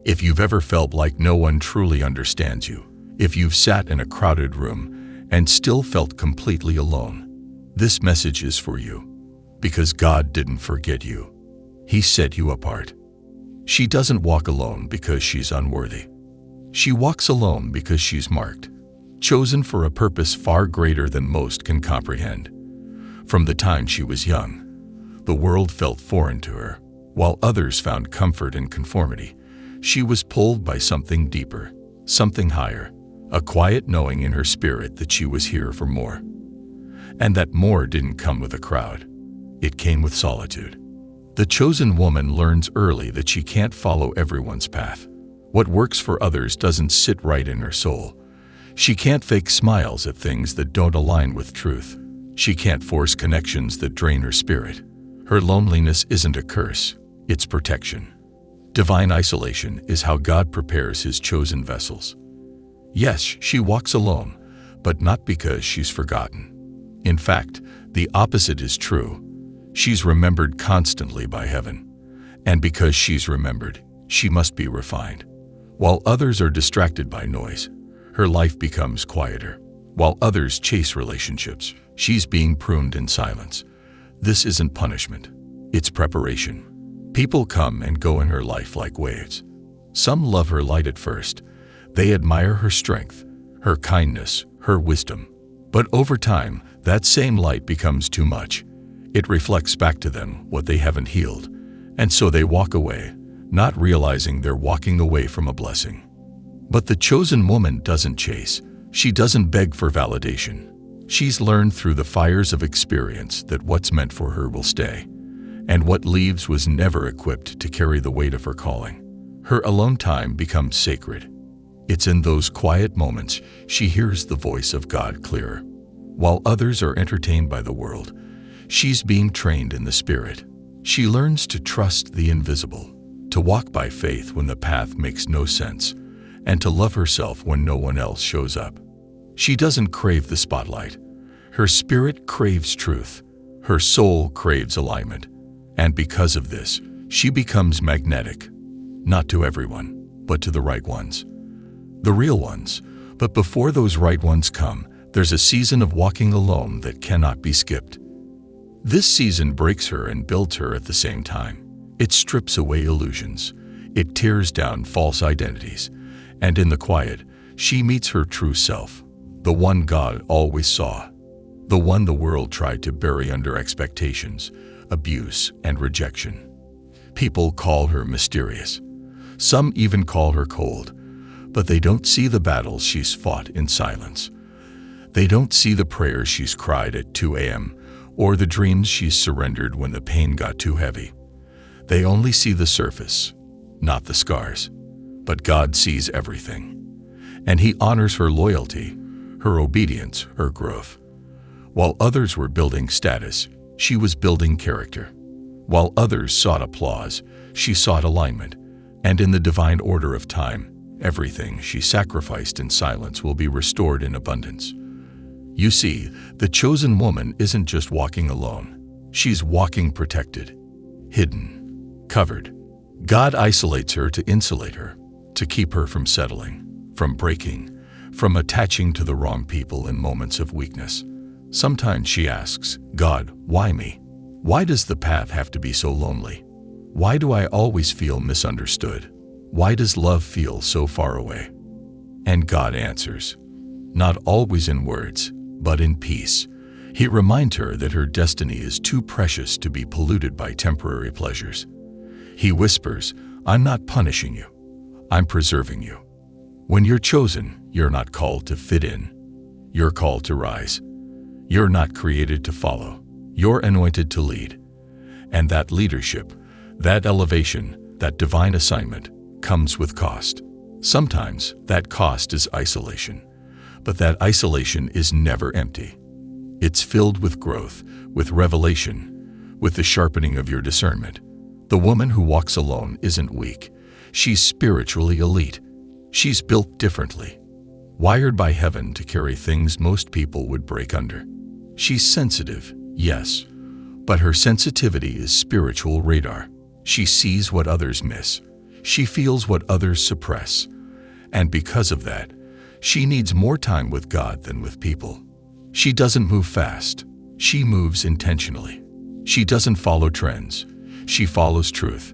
If you've ever felt like no one truly understands you, if you've sat in a crowded room and still felt completely alone, this message is for you. Because God didn't forget you. He set you apart. She doesn't walk alone because she's unworthy. She walks alone because she's marked, chosen for a purpose far greater than most can comprehend. From the time she was young, the world felt foreign to her. While others found comfort in conformity, she was pulled by something deeper, something higher, a quiet knowing in her spirit that she was here for more. And that more didn't come with a crowd. It came with solitude. The chosen woman learns early that she can't follow everyone's path. What works for others doesn't sit right in her soul. She can't fake smiles at things that don't align with truth. She can't force connections that drain her spirit. Her loneliness isn't a curse, it's protection. Divine isolation is how God prepares His chosen vessels. Yes, she walks alone, but not because she's forgotten. In fact, the opposite is true. She's remembered constantly by heaven. And because she's remembered, she must be refined. While others are distracted by noise, her life becomes quieter. While others chase relationships, she's being pruned in silence. This isn't punishment, it's preparation. People come and go in her life like waves. Some love her light at first. They admire her strength, her kindness, her wisdom. But over time, that same light becomes too much. It reflects back to them what they haven't healed. And so they walk away, not realizing they're walking away from a blessing. But the chosen woman doesn't chase. She doesn't beg for validation. She's learned through the fires of experience that what's meant for her will stay. And what leaves was never equipped to carry the weight of her calling. Her alone time becomes sacred. It's in those quiet moments she hears the voice of God clearer. While others are entertained by the world, she's being trained in the Spirit. She learns to trust the invisible, to walk by faith when the path makes no sense, and to love herself when no one else shows up. She doesn't crave the spotlight. Her spirit craves truth. Her soul craves alignment. And because of this, she becomes magnetic, not to everyone, but to the right ones. The real ones. But before those right ones come, there's a season of walking alone that cannot be skipped. This season breaks her and builds her at the same time. It strips away illusions. It tears down false identities. And in the quiet, she meets her true self, the one God always saw, the one the world tried to bury under expectations, abuse, and rejection. People call her mysterious. Some even call her cold, but they don't see the battles she's fought in silence. They don't see the prayers she's cried at 2 a.m. or the dreams she's surrendered when the pain got too heavy. They only see the surface, not the scars. But God sees everything, and He honors her loyalty, her obedience, her growth. While others were building status, she was building character. While others sought applause, she sought alignment. And in the divine order of time, everything she sacrificed in silence will be restored in abundance. You see, the chosen woman isn't just walking alone. She's walking protected, hidden, covered. God isolates her to insulate her, to keep her from settling, from breaking, from attaching to the wrong people in moments of weakness. Sometimes she asks, God, why me? Why does the path have to be so lonely? Why do I always feel misunderstood? Why does love feel so far away? And God answers, not always in words, but in peace. He reminds her that her destiny is too precious to be polluted by temporary pleasures. He whispers, I'm not punishing you. I'm preserving you. When you're chosen, you're not called to fit in. You're called to rise. You're not created to follow. You're anointed to lead. And that leadership, that elevation, that divine assignment comes with cost. Sometimes that cost is isolation, but that isolation is never empty. It's filled with growth, with revelation, with the sharpening of your discernment. The woman who walks alone isn't weak. She's spiritually elite. She's built differently, wired by heaven to carry things most people would break under. She's sensitive, yes, but her sensitivity is spiritual radar. She sees what others miss. She feels what others suppress, and because of that, she needs more time with God than with people. She doesn't move fast. She moves intentionally. She doesn't follow trends. She follows truth.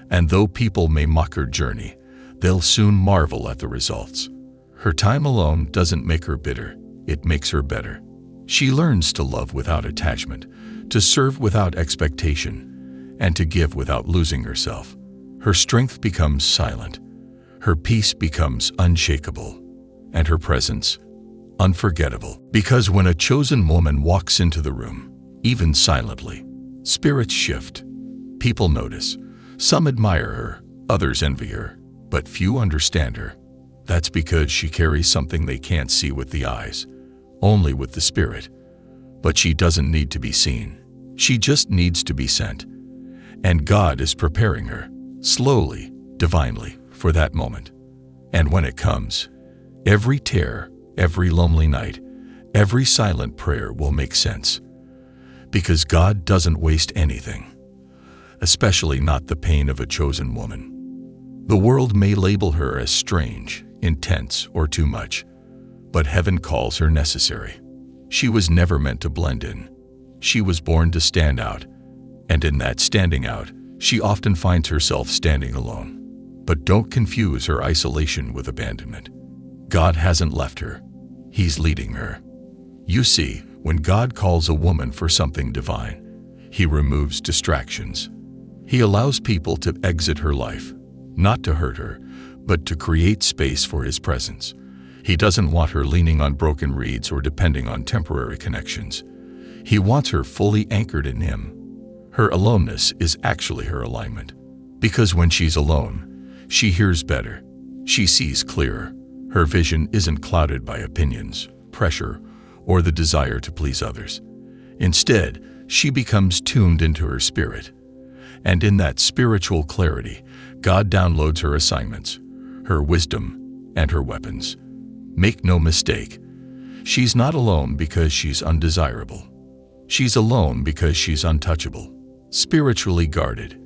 And though people may mock her journey, they'll soon marvel at the results. Her time alone doesn't make her bitter. It makes her better. She learns to love without attachment, to serve without expectation, and to give without losing herself. Her strength becomes silent. Her peace becomes unshakable, and her presence unforgettable. Because when a chosen woman walks into the room, even silently, spirits shift. People notice. Some admire her, others envy her, but few understand her. That's because she carries something they can't see with the eyes, only with the spirit. But she doesn't need to be seen. She just needs to be sent. And God is preparing her, slowly, divinely, for that moment. And when it comes, every tear, every lonely night, every silent prayer will make sense. Because God doesn't waste anything, especially not the pain of a chosen woman. The world may label her as strange, intense, or too much, but heaven calls her necessary. She was never meant to blend in. She was born to stand out, and in that standing out, she often finds herself standing alone. But don't confuse her isolation with abandonment. God hasn't left her. He's leading her. You see, when God calls a woman for something divine, He removes distractions. He allows people to exit her life, not to hurt her, but to create space for His presence. He doesn't want her leaning on broken reeds or depending on temporary connections. He wants her fully anchored in Him. Her aloneness is actually her alignment. Because when she's alone, she hears better. She sees clearer. Her vision isn't clouded by opinions, pressure, or the desire to please others. Instead, she becomes tuned into her spirit. And in that spiritual clarity, God downloads her assignments, her wisdom, and her weapons. Make no mistake, she's not alone because she's undesirable. She's alone because she's untouchable, spiritually guarded,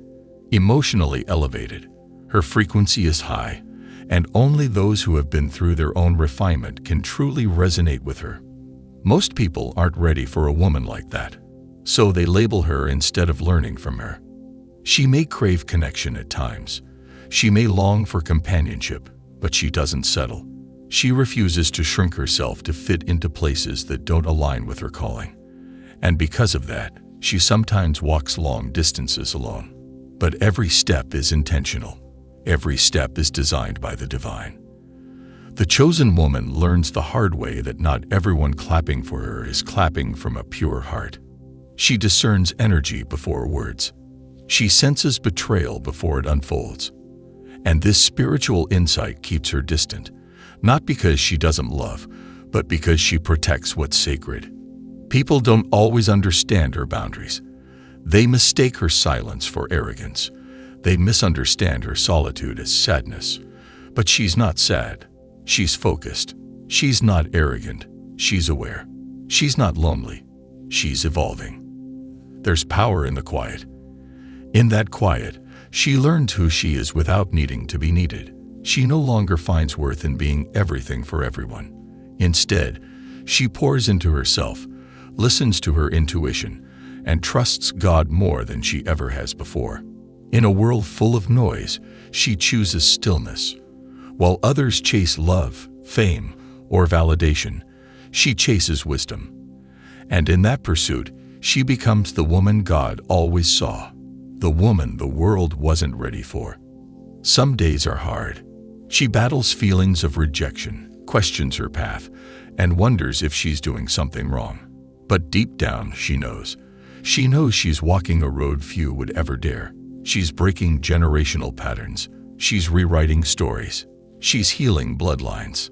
emotionally elevated. Her frequency is high, and only those who have been through their own refinement can truly resonate with her. Most people aren't ready for a woman like that, so they label her instead of learning from her. She may crave connection at times. She may long for companionship, but she doesn't settle. She refuses to shrink herself to fit into places that don't align with her calling. And because of that, she sometimes walks long distances alone. But every step is intentional. Every step is designed by the divine. The chosen woman learns the hard way that not everyone clapping for her is clapping from a pure heart. She discerns energy before words. She senses betrayal before it unfolds. And this spiritual insight keeps her distant, not because she doesn't love, but because she protects what's sacred. People don't always understand her boundaries. They mistake her silence for arrogance. They misunderstand her solitude as sadness. But she's not sad. She's focused. She's not arrogant. She's aware. She's not lonely. She's evolving. There's power in the quiet. In that quiet, she learned who she is without needing to be needed. She no longer finds worth in being everything for everyone. Instead, she pours into herself, listens to her intuition, and trusts God more than she ever has before. In a world full of noise, she chooses stillness. While others chase love, fame, or validation, she chases wisdom. And in that pursuit, she becomes the woman God always saw, the woman the world wasn't ready for. Some days are hard. She battles feelings of rejection, questions her path, and wonders if she's doing something wrong. But deep down, she knows. She knows she's walking a road few would ever dare. She's breaking generational patterns. She's rewriting stories. She's healing bloodlines.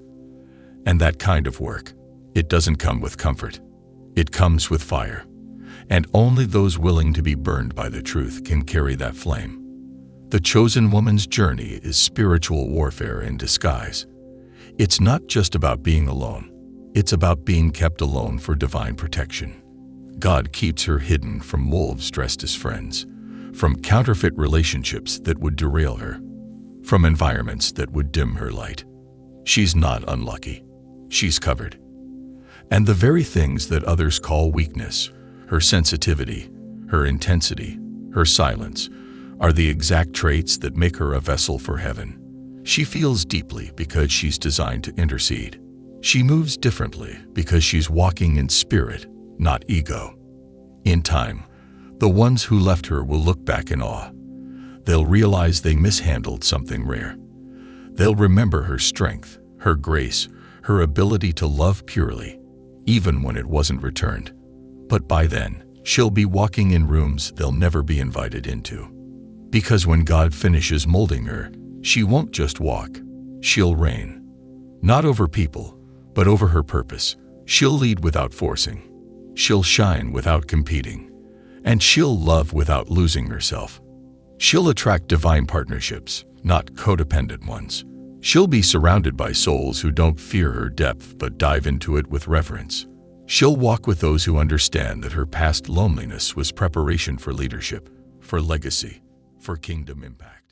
And that kind of work, it doesn't come with comfort. It comes with fire. And only those willing to be burned by the truth can carry that flame. The chosen woman's journey is spiritual warfare in disguise. It's not just about being alone. It's about being kept alone for divine protection. God keeps her hidden from wolves dressed as friends, from counterfeit relationships that would derail her, from environments that would dim her light. She's not unlucky. She's covered. And the very things that others call weakness, her sensitivity, her intensity, her silence, are the exact traits that make her a vessel for heaven. She feels deeply because she's designed to intercede. She moves differently because she's walking in spirit, not ego. In time, the ones who left her will look back in awe. They'll realize they mishandled something rare. They'll remember her strength, her grace, her ability to love purely, even when it wasn't returned. But by then, she'll be walking in rooms they'll never be invited into. Because when God finishes molding her, she won't just walk, she'll reign. Not over people, but over her purpose. She'll lead without forcing. She'll shine without competing. And she'll love without losing herself. She'll attract divine partnerships, not codependent ones. She'll be surrounded by souls who don't fear her depth but dive into it with reverence. She'll walk with those who understand that her past loneliness was preparation for leadership, for legacy, for kingdom impact.